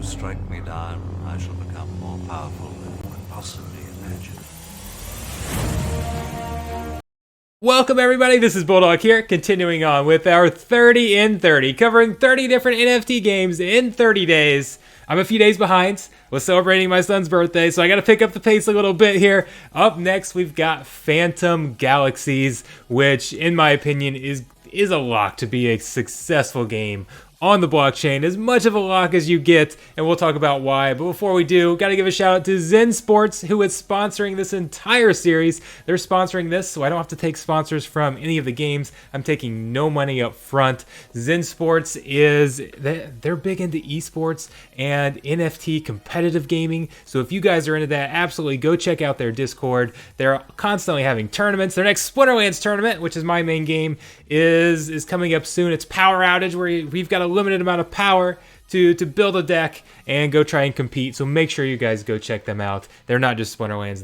you strike me down, I shall become more powerful than you could possibly imagine. Welcome everybody, this is Bulldog here, continuing on with our 30 in 30, covering 30 different NFT games in 30 days. I'm a few days behind, was celebrating my son's birthday, so I gotta pick up the pace a little bit here. Up next, we've got Phantom Galaxies, which in my opinion is a lock to be a successful game on the blockchain, as much of a lock as you get, and we'll talk about why. But before we do, gotta give a shout out to Zen Sports, who is sponsoring this entire series. They're sponsoring this, so I don't have to take sponsors from any of the games. I'm taking no money up front. Zen Sports they're big into esports and NFT competitive gaming, so if you guys are into that, absolutely go check out their Discord. They're constantly having tournaments. Their next Splinterlands tournament, which is my main game, is coming up soon. It's Power Outage, where we've got a limited amount of power to build a deck and go try and compete. So make sure you guys go check them out. They're not just Splinterlands.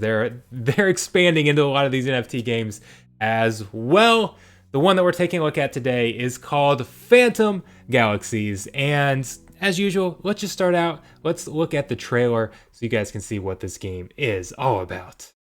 They're expanding into a lot of these NFT games as well. The one that we're taking a look at today is called Phantom Galaxies. And as usual, let's just start out. Let's look at the trailer so you guys can see what this game is all about.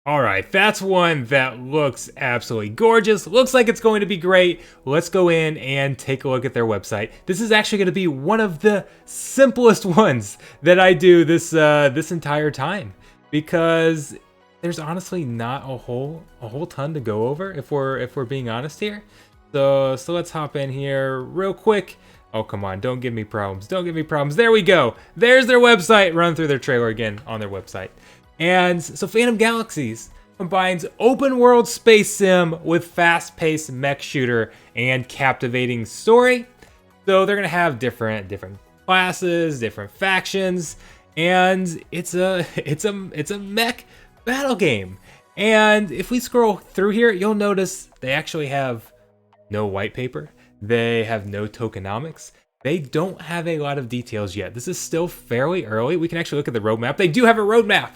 All right, that's one that looks absolutely gorgeous. Looks like it's going to be great. Let's go in and take a look at their website. This is actually going to be one of the simplest ones that I do this entire time, because there's honestly not a whole ton to go over if we're being honest here. So let's hop in here real quick. Oh, come on, don't give me problems. Don't give me problems. There we go. There's their website. Run through their trailer again on their website. And so Phantom Galaxies combines open world space sim with fast-paced mech shooter and captivating story. So they're gonna have different classes, different factions, and it's a mech battle game. And if we scroll through here, you'll notice they actually have no white paper. They have no tokenomics. They don't have a lot of details yet. This is still fairly early. We can actually look at the roadmap. They do have a roadmap.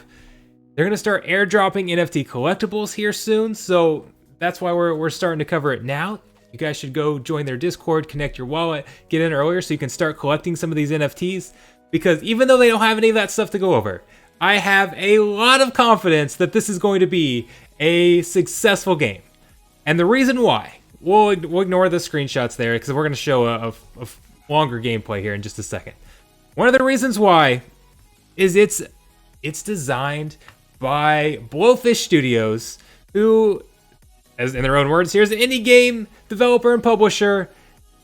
They're going to start airdropping NFT collectibles here soon, so that's why we're starting to cover it now. You guys should go join their Discord, connect your wallet, get in earlier so you can start collecting some of these NFTs, because even though they don't have any of that stuff to go over, I have a lot of confidence that this is going to be a successful game. And the reason why, we'll ignore the screenshots there because we're going to show a longer gameplay here in just a second. One of the reasons why is it's designed by Blowfish Studios, who, as in their own words, here's an indie game developer and publisher,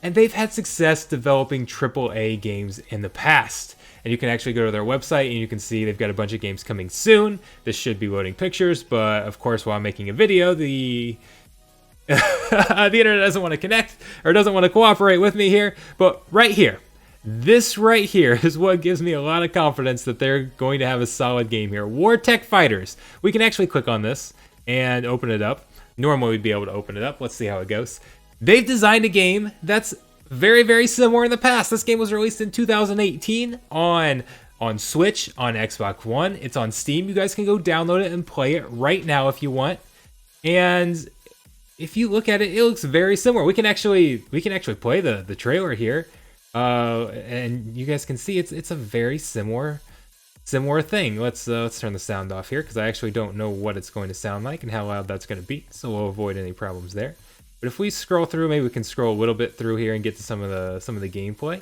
and they've had success developing AAA games in the past. And you can actually go to their website and you can see they've got a bunch of games coming soon. This should be loading pictures, but of course, while I'm making a video, the internet doesn't want to connect or doesn't want to cooperate with me here. But right here, this right here is what gives me a lot of confidence that they're going to have a solid game here. War Tech Fighters. We can actually click on this and open it up. Normally we'd be able to open it up. Let's see how it goes. They've designed a game that's very, very similar in the past. This game was released in 2018 on Switch, on Xbox One. It's on Steam. You guys can go download it and play it right now if you want. And if you look at it, it looks very similar. We can actually play the trailer here. And you guys can see it's a very similar thing. Let's turn the sound off here because I actually don't know what it's going to sound like and how loud that's going to be, so we'll avoid any problems there. But if we scroll through, maybe we can scroll a little bit through here and get to some of the gameplay.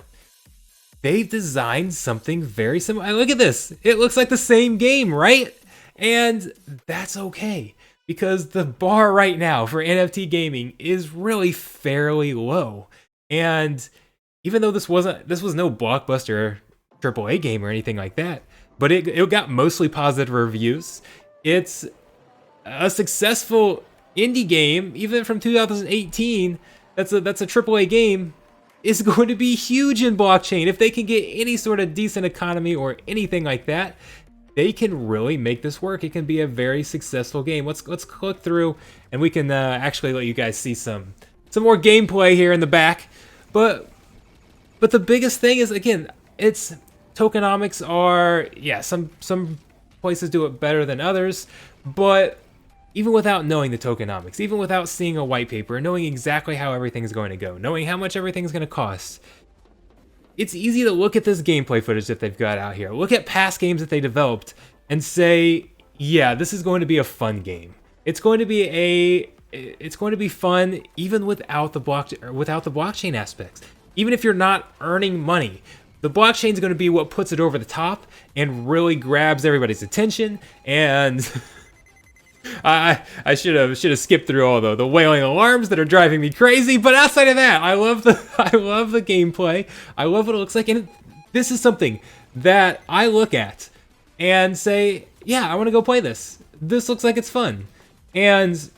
They've designed something very similar. Look at this. It looks like the same game, right? And that's okay, because the bar right now for NFT gaming is really fairly low. And even though this was no blockbuster AAA game or anything like that, but it got mostly positive reviews. It's a successful indie game, even from 2018. That's a AAA game. Is going to be huge in blockchain. If they can get any sort of decent economy or anything like that, they can really make this work. It can be a very successful game. Let's click through, and we can actually let you guys see some more gameplay here in the back. But the biggest thing is, again, it's tokenomics are, yeah, some places do it better than others, but even without knowing the tokenomics, even without seeing a white paper, knowing exactly how everything's going to go, knowing how much everything's going to cost, it's easy to look at this gameplay footage that they've got out here, look at past games that they developed, and say, yeah, this is going to be a fun game. It's going to be fun even without the blockchain aspects. Even if you're not earning money, the blockchain is going to be what puts it over the top and really grabs everybody's attention. And I should have skipped through all the wailing alarms that are driving me crazy. But outside of that, I love the gameplay. I love what it looks like, and this is something that I look at and say, yeah, I want to go play this. This looks like it's fun, and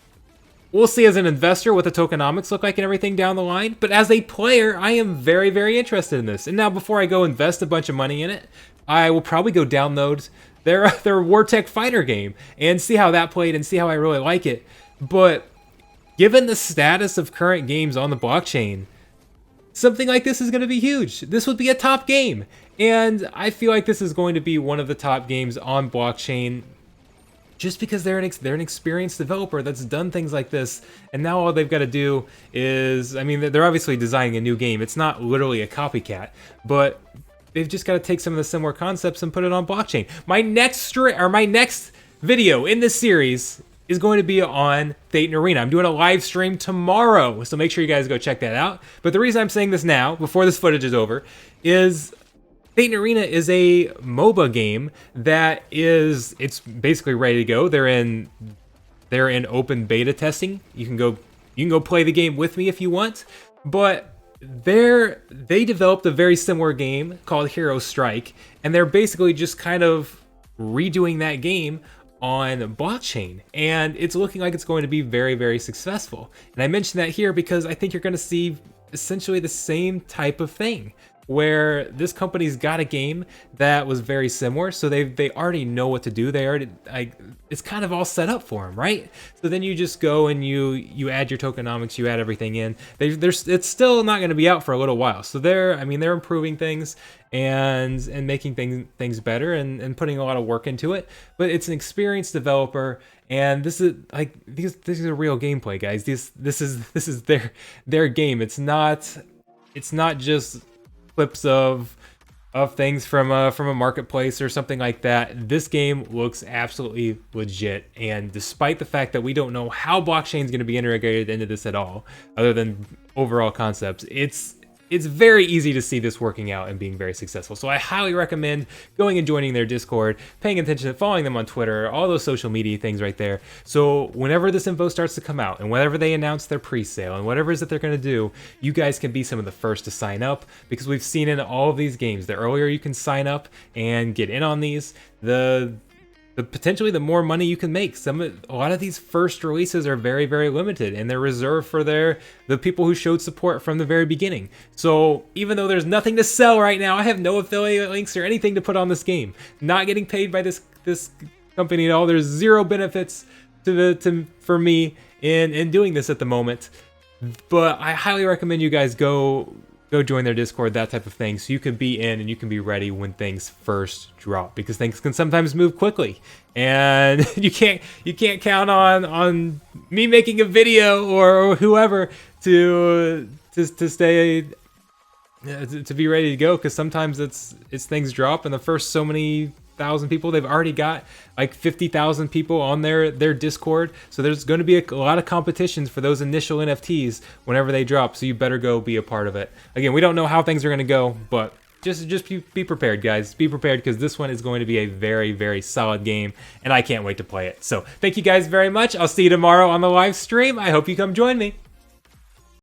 we'll see as an investor what the tokenomics look like and everything down the line. But as a player, I am very, very interested in this. And now, before I go invest a bunch of money in it, I will probably go download their Wartech Fighter game and see how that played and see how I really like it. But given the status of current games on the blockchain, something like this is going to be huge. This would be a top game. And I feel like this is going to be one of the top games on blockchain, just because they're an experienced developer that's done things like this, and now all they've got to do is, I mean, they're obviously designing a new game. It's not literally a copycat, but they've just got to take some of the similar concepts and put it on blockchain. My next video in this series is going to be on Thetan Arena. I'm doing a live stream tomorrow, so make sure you guys go check that out. But the reason I'm saying this now, before this footage is over, is Thetan Arena is a MOBA game that it's basically ready to go. They're in open beta testing. You can go play the game with me if you want. But they developed a very similar game called Hero Strike, and they're basically just kind of redoing that game on blockchain, and it's looking like it's going to be very, very successful. And I mention that here because I think you're going to see essentially the same type of thing, where this company's got a game that was very similar, so they already know what to do. They already, it's kind of all set up for them, right? So then you just go and you add your tokenomics, you add everything in. It's still not going to be out for a little while, so they're improving things and making things better and putting a lot of work into it. But it's an experienced developer, and this is a real gameplay, guys. This is their game. It's not just clips of things from a marketplace or something like that. This game looks absolutely legit, and despite the fact that we don't know how blockchain is going to be integrated into this at all, other than overall concepts, it's very easy to see this working out and being very successful. So I highly recommend going and joining their Discord, paying attention, following them on Twitter, all those social media things right there. So whenever this info starts to come out and whenever they announce their pre-sale and whatever it is that they're going to do, you guys can be some of the first to sign up, because we've seen in all of these games, the earlier you can sign up and get in on these, the potentially the more money you can make. A lot of these first releases are very, very limited, and they're reserved for the people who showed support from the very beginning. So even though there's nothing to sell right now, I have no affiliate links or anything to put on this game. Not getting paid by this company at all. There's zero benefits for me in doing this at the moment. But I highly recommend you guys go join their Discord, that type of thing, so you can be in and you can be ready when things first drop, because things can sometimes move quickly, and you can't count on me making a video or whoever to stay to be ready to go, because sometimes it's things drop, and the first so many thousand people, they've already got like 50,000 people on their Discord, so there's going to be a lot of competitions for those initial NFTs whenever they drop, so you better go be a part of it. Again, we don't know how things are going to go, but just be prepared, guys. Be prepared, because this one is going to be a very, very solid game, and I can't wait to play it. So thank you guys very much. I'll see you tomorrow on the live stream. I hope you come join me.